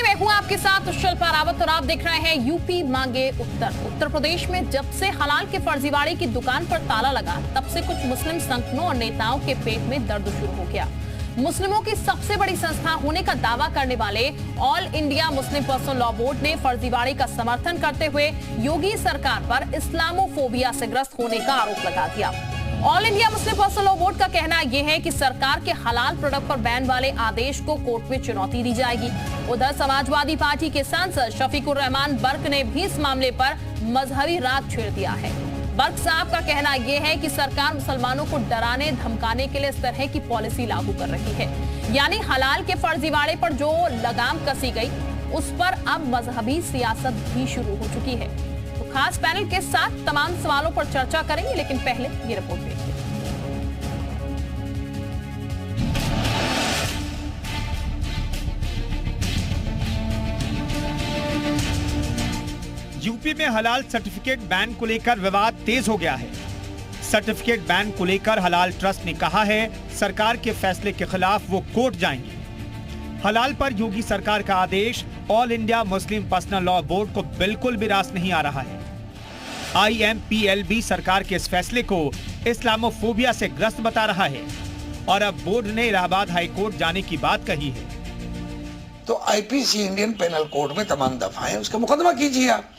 मैं हूं आपके साथ शिल्पा रावत और आप देख रहे हैं यूपी मांगे उत्तर। उत्तर प्रदेश में जब से हलाल के फर्जीवाड़े की दुकान पर ताला लगा, तब से कुछ मुस्लिम संगठनों और नेताओं के पेट में दर्द शुरू हो गया। मुस्लिमों की सबसे बड़ी संस्था होने का दावा करने वाले all India Muslim personal law board ने फर्जीवाड़े का समर्थन करते हुए योगी सरकार पर इस्लामोफोबिया से ग्रस्त होने का आरोप लगा दिया। All India Muslim personal law board का कहना यह है कि सरकार के हलाल प्रोडक्ट पर बैन वाले आदेश को कोर्ट में चुनौती दी जाएगी। उधर समाजवादी पार्टी के सांसद शफीकुर रहमान बर्क ने भी इस मामले पर मजहबी राग छेड़ दिया है। बर्क साहब का कहना यह है कि सरकार मुसलमानों को डराने धमकाने के लिए इस तरह की पॉलिसी लागू कर रही है, यानी हलाल के फर्जीवाड़े पर जो लगाम कसी गई उस पर अब मजहबी सियासत भी शुरू हो चुकी है। तो खास पैनल के साथ तमाम सवालों पर चर्चा करेंगे, लेकिन पहले ये रिपोर्ट देखिए। यूपी में हलाल सर्टिफिकेट बैन को लेकर विवाद तेज हो गया है। सर्टिफिकेट बैन को लेकर हलाल ट्रस्ट ने कहा है सरकार के फैसले के खिलाफ वो कोर्ट जाएंगे। हलाल पर योगी सरकार का आदेश all India Muslim personal law board को बिल्कुल भी रास नहीं आ रहा है। IMPLB सरकार के इस फैसले को इस्लामोफोबिया से ग्रस्त बता रहा है और अब बोर्ड ने इलाहाबाद हाई कोर्ट जाने की बात कही है। तो IPC इंडियन पेनल कोड में तमाम दफा है, उसका मुकदमा कीजिए। आप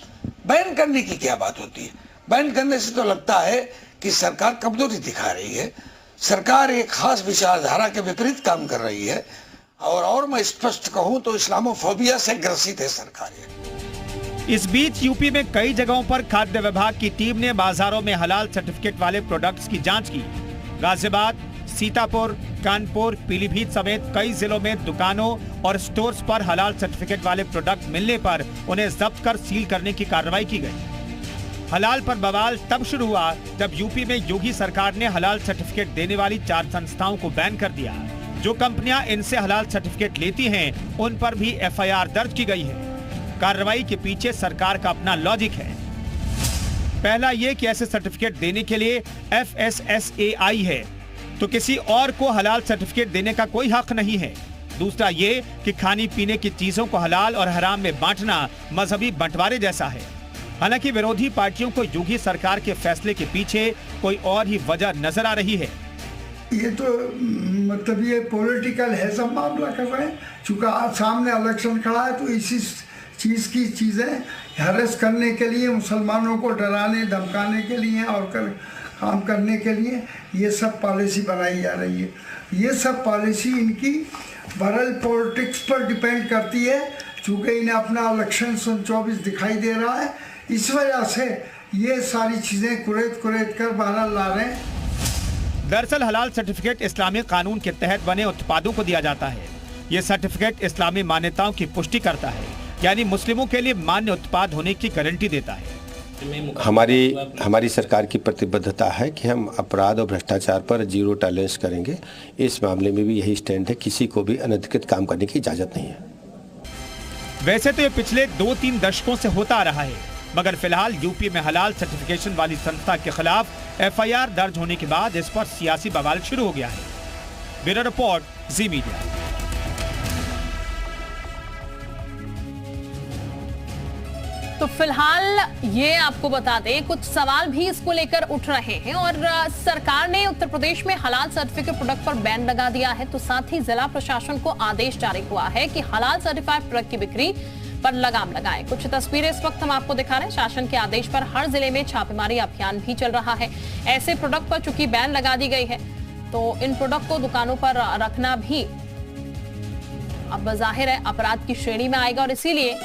बैन करने की क्या बात होती है? बैन करने से तो लगता है कि सरकार कमजोरी दिखा रही है, सरकार एक खास विचारधारा के विपरीत काम कर रही है और मैं स्पष्ट कहूं तो इस्लामोफोबिया से ग्रसित है सरकार। इस बीच यूपी में कई जगहों पर खाद्य विभाग की टीम ने बाजारों में हलाल सर्टिफिकेट वाले प्रोडक्ट्स की जांच की। गाजियाबाद, सीतापुर, कानपुर, पीलीभीत समेत कई जिलों में दुकानों और स्टोर्स पर हलाल सर्टिफिकेट वाले प्रोडक्ट मिलने पर उन्हें जब्त कर सील करने की कार्रवाई की गई। हलाल पर बवाल तब शुरू हुआ जब यूपी में योगी सरकार ने हलाल सर्टिफिकेट देने वाली 4 संस्थाओं को बैन कर दिया। जो कंपनियां इनसे हलाल सर्टिफिकेट लेती हैं, उन पर भी FIR दर्ज की गई है। कार्रवाई के पीछे सरकार का अपना लॉजिक है। पहला ये कि ऐसे सर्टिफिकेट देने के लिए FSSAI है, तो किसी और को हलाल सर्टिफिकेट देने का कोई हक नहीं है। दूसरा ये कि खाने पीने की चीजों को हलाल और हराम में बांटना मजहबी बंटवारे जैसा है। हालांकि विरोधी पार्टियों को योगी सरकार के फैसले के पीछे कोई और ही वजह नजर आ रही है। ये तो मतलब ये पॉलिटिकल है, सब मामला कर रहे हैं। चूंकि सामने इलेक्शन खड़ा है तो इसी चीज़ की चीज़ें हरेस करने के लिए, मुसलमानों को डराने धमकाने के लिए और काम करने के लिए ये सब पॉलिसी बनाई जा रही है। ये सब पॉलिसी इनकी बहरहाल पॉलिटिक्स पर डिपेंड करती है, चूँकि इन्हें अपना इलेक्शन 24 दिखाई दे रहा है, इस वजह से ये सारी चीज़ें कुरेद कर बहरहाल ला रहे हैं। दरअसल हलाल सर्टिफिकेट इस्लामी कानून के तहत बने उत्पादों को दिया जाता है। ये सर्टिफिकेट इस्लामी मान्यताओं की पुष्टि करता है, यानी मुस्लिमों के लिए मान्य उत्पाद होने की गारंटी देता है। हमारी सरकार की प्रतिबद्धता है कि हम अपराध और भ्रष्टाचार पर जीरो टॉलरेंस करेंगे। इस मामले में भी यही स्टैंड है, किसी को भी अनधिकृत काम करने की इजाजत नहीं है। वैसे तो ये पिछले 2-3 दशकों से होता आ रहा है, मगर फिलहाल यूपी में हलाल सर्टिफिकेशन वाली संस्था के खिलाफ FIR दर्ज होने के बाद इस पर सियासी बवाल शुरू हो गया है। ब्यूरो रिपोर्ट, जी मीडिया। तो फिलहाल ये आपको बता दें, कुछ सवाल भी इसको लेकर उठ रहे हैं और सरकार ने उत्तर प्रदेश में हलाल सर्टिफिकेट प्रोडक्ट पर बैन लगा दिया है। तो साथ ही जिला प्रशासन को आदेश जारी हुआ है कि हलाल सर्टिफाइड प्रोडक्ट की बिक्री पर लगाम लगाएं। कुछ तस्वीरें इस वक्त हम आपको दिखा रहे हैं। शासन के आदेश पर हर जिले में छापेमारी अभियान भी चल रहा है। ऐसे प्रोडक्ट पर चूंकि बैन लगा दी गई है, तो इन प्रोडक्ट को दुकानों पर रखना भी अब जाहिर है अपराध की श्रेणी में आएगा और इसीलिए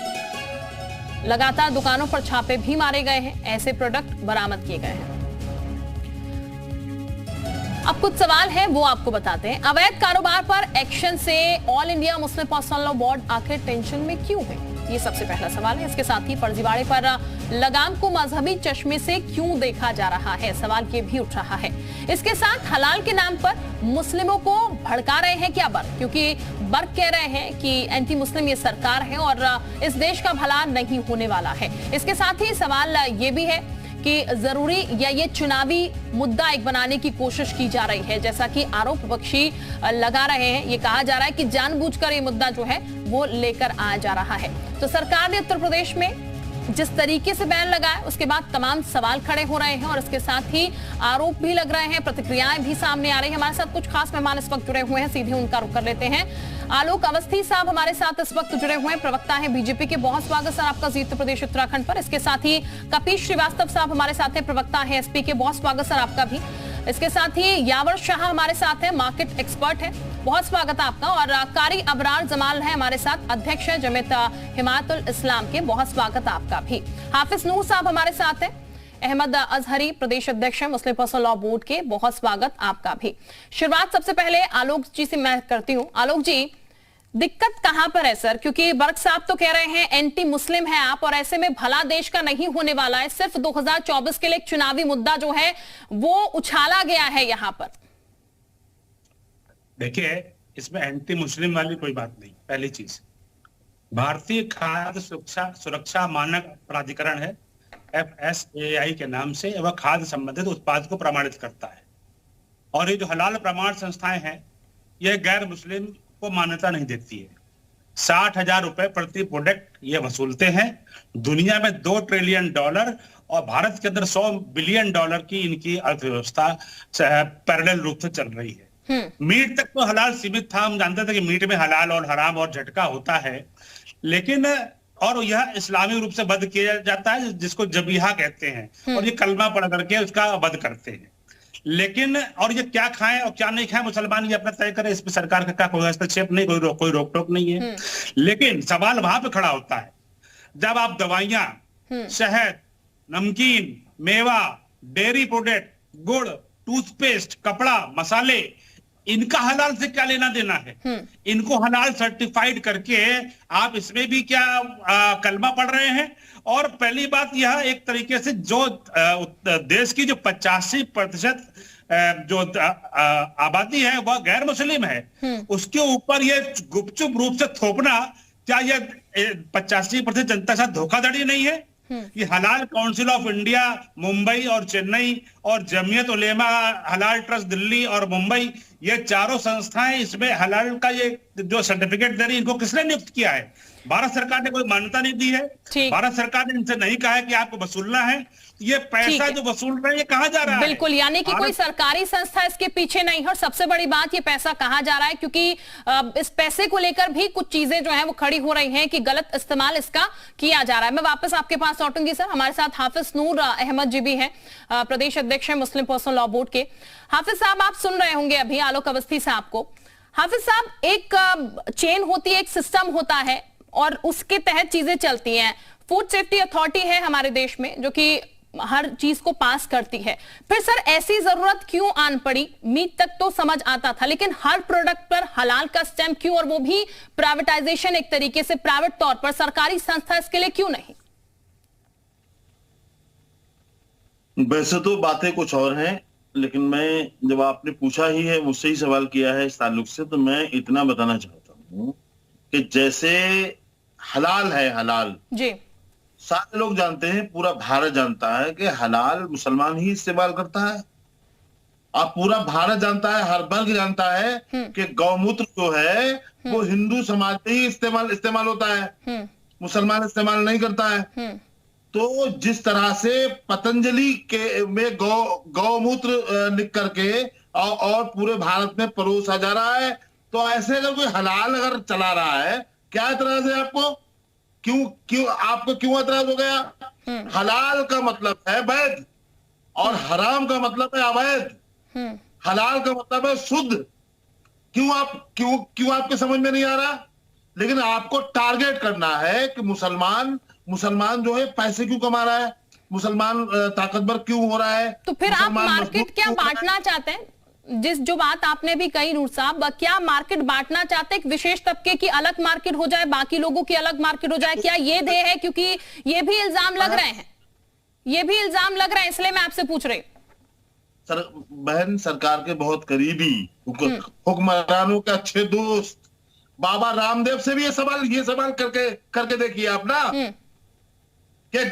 लगातार दुकानों पर छापे भी मारे गए हैं, ऐसे प्रोडक्ट बरामद किए गए हैं। अब कुछ सवाल हैं वो आपको बताते हैं। अवैध कारोबार पर एक्शन से all India Muslim personal law board आखिर टेंशन में क्यों है, ये सबसे पहला सवाल है। इसके साथ ही फर्जीवाड़े पर लगाम को मजहबी चश्मे से क्यों देखा जा रहा है, सवाल ये भी उठ रहा है। इसके साथ हलाल के नाम पर मुस्लिमों को भड़का रहे हैं क्या बर्क, क्योंकि बर्क कह रहे हैं कि एंटी मुस्लिम ये सरकार है और इस देश का भला नहीं होने वाला है। इसके साथ ही सवाल ये भी है कि जरूरी या ये चुनावी मुद्दा एक बनाने की कोशिश की जा रही है, जैसा कि आरोप विपक्षी लगा रहे हैं। ये कहा जा रहा है कि जानबूझकर ये मुद्दा जो है वो लेकर आया जा रहा है। तो सरकार ने उत्तर प्रदेश में जिस तरीके से बैन लगाया उसके बाद तमाम सवाल खड़े हो रहे हैं और इसके साथ ही आरोप भी लग रहे हैं, प्रतिक्रियाएं भी सामने आ रही हैं। हमारे साथ कुछ खास मेहमान इस वक्त जुड़े हुए हैं, सीधे उनका रुख कर लेते हैं। आलोक अवस्थी साहब हमारे साथ इस वक्त जुड़े हुए हैं, प्रवक्ता हैं बीजेपी के। बहुत स्वागत सर आपका जी उत्तर प्रदेश उत्तराखंड पर। इसके साथ ही कपीश श्रीवास्तव साहब हमारे साथ हैं, प्रवक्ता हैं एसपी के। बहुत स्वागत सर आपका भी। इसके साथ ही यावर शाह हमारे साथ हैं, मार्केट एक्सपर्ट हैं। बहुत स्वागत है आपका। और कारी अबरार जमाल है हमारे साथ, अध्यक्ष है जमीयत हिमायतुल इस्लाम के। बहुत स्वागत है आपका भी। हाफिज नूर साहब हमारे साथ हैं, अहमद अजहरी प्रदेश अध्यक्ष है मुस्लिम पर्सनल लॉ बोर्ड के। बहुत स्वागत आपका भी। शुरुआत सबसे पहले आलोक जी से मैं करती हूँ। आलोक जी, दिक्कत कहां पर है सर? क्योंकि बर्क साहब तो कह रहे हैं एंटी मुस्लिम है आप, और ऐसे में भला देश का नहीं होने वाला है। सिर्फ 2024 के लिए एक चुनावी मुद्दा जो है वो उछाला गया है यहां पर। देखिए, इसमें एंटी मुस्लिम वाली कोई बात नहीं। पहली चीज, भारतीय खाद्य सुरक्षा मानक प्राधिकरण है, FSAI के नाम से, वह खाद्य संबंधित उत्पाद को प्रमाणित करता है। और ये जो हलाल प्रमाण संस्थाएं हैं, यह गैर मुस्लिम को मान्यता नहीं देती है। 60,000 रुपए प्रति प्रोडक्ट ये वसूलते हैं। दुनिया में $2 ट्रिलियन और भारत के अंदर $100 बिलियन की इनकी अर्थव्यवस्था पैरेलल रूप से चल रही है। मीट तक तो हलाल सीमित था, हम जानते थे कि मीट में हलाल और हराम और झटका होता है, लेकिन और यह इस्लामी रूप से वध किया जाता है, जिसको जबीहा कहते हैं, और ये कलमा पढ़ करके उसका वध करते हैं। लेकिन और ये क्या खाएं और क्या नहीं खाएं मुसलमान ये अपना तय करें, इस पर सरकार का कोई हस्तक्षेप नहीं, कोई रोक टोक नहीं है। लेकिन सवाल वहां पे खड़ा होता है, जब आप दवाइयां, शहद, नमकीन, मेवा, डेयरी प्रोडक्ट, गुड़, टूथपेस्ट, कपड़ा, मसाले, इनका हलाल से क्या लेना देना है? इनको हलाल सर्टिफाइड करके आप इसमें भी क्या कलमा पढ़ रहे हैं? और पहली बात, यह एक तरीके से जो देश की जो 85% जो आबादी है वह गैर मुस्लिम है, उसके ऊपर ये गुपचुप रूप से थोपना, क्या यह 85% जनता के साथ धोखाधड़ी नहीं है? ये हलाल काउंसिल ऑफ इंडिया मुंबई और चेन्नई और जमीयत उलेमा हलाल ट्रस्ट दिल्ली और मुंबई, ये चारों संस्थाएं इसमें हलाल का ये जो सर्टिफिकेट दे रही है, इनको किसने नियुक्त किया है? भारत सरकार ने कोई मान्यता नहीं दी है। भारत सरकार ने इनसे नहीं कहा है कि आपको वसूलना है। ये पैसा जो वसूल रहे हैं ये कहाँ जा रहा है? बिल्कुल, यानी कि कोई सरकारी संस्था इसके पीछे नहीं है। और सबसे बड़ी बात, ये पैसा कहाँ जा रहा है, क्योंकि इस पैसे को लेकर भी कुछ चीजें जो है वो खड़ी हो रही हैं कि गलत इस्तेमाल इसका किया जा रहा है। मैं वापस आपके पास लौटूंगी सर। हमारे साथ हाफिज नूर अहमद जी भी हैं, प्रदेश अध्यक्ष है मुस्लिम पर्सनल लॉ बोर्ड के। हाफिज साहब, आप सुन रहे होंगे अभी आलोक अवस्थी साहब को। हाफिज साहब, एक चेन होती है, एक सिस्टम होता है और उसके तहत चीजें चलती हैं। फूड सेफ्टी अथॉरिटी है हमारे देश में जो कि हर चीज को पास करती है। फिर सर ऐसी जरूरत क्यों आन पड़ी? मीट तक तो समझ आता था, लेकिन हर प्रोडक्ट पर हलाल का स्टैंप क्यों, और वो भी प्राइवेटाइजेशन, एक तरीके से प्राइवेट तौर पर? सरकारी संस्था इसके लिए क्यों नहीं? वैसे तो बातें कुछ और हैं, लेकिन मैं, जब आपने पूछा ही है, मुझसे ही सवाल किया है इस ताल्लुक से, तो मैं इतना बताना चाहता हूं कि जैसे हलाल है, हलाल जी सारे लोग जानते हैं, पूरा भारत जानता है कि हलाल मुसलमान ही इस्तेमाल करता है। अब पूरा भारत जानता है, हर वर्ग जानता है कि गौमूत्र जो है वो हिंदू समाज में ही इस्तेमाल होता है, मुसलमान इस्तेमाल नहीं करता है। तो जिस तरह से पतंजलि के में गौमूत्र लिख करके और पूरे भारत में परोसा जा रहा है, तो ऐसे अगर कोई हलाल अगर चला रहा है, क्या एतराज है आपको? आपको क्यों एतराज हो गया? हलाल का मतलब है वैध और हराम का मतलब है अवैध। हलाल का मतलब है शुद्ध। क्यों आपके समझ में नहीं आ रहा? लेकिन आपको टारगेट करना है कि मुसलमान जो है पैसे क्यों कमा रहा है, मुसलमान ताकतवर क्यों हो रहा है। तो फिर आप मार्केट क्या बांटना चाहते हैं? जो बात आपने भी कही नूर साहब, क्या मार्केट बांटना चाहते हैं? एक विशेष तबके की अलग मार्केट हो जाए, बाकी लोगों की अलग मार्केट हो जाए, क्या ये ध्येय है? क्योंकि ये भी इल्जाम लग रहे हैं, इसलिए मैं आपसे पूछ रही हूं। बहन, सरकार के बहुत करीबी, हुक्मरानों के अच्छे दोस्त बाबा रामदेव से भी ये सवाल करके देखिए आप ना, कि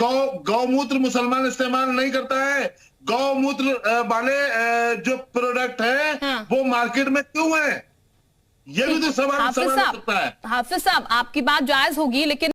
गौमूत्र मुसलमान इस्तेमाल नहीं करता है, गौमूत्र वाले जो प्रोडक्ट है हाँ। वो मार्केट में क्यों है? ये भी तो सवाल हाफिज हो सकता है। साहब, आपकी बात जायज होगी, लेकिन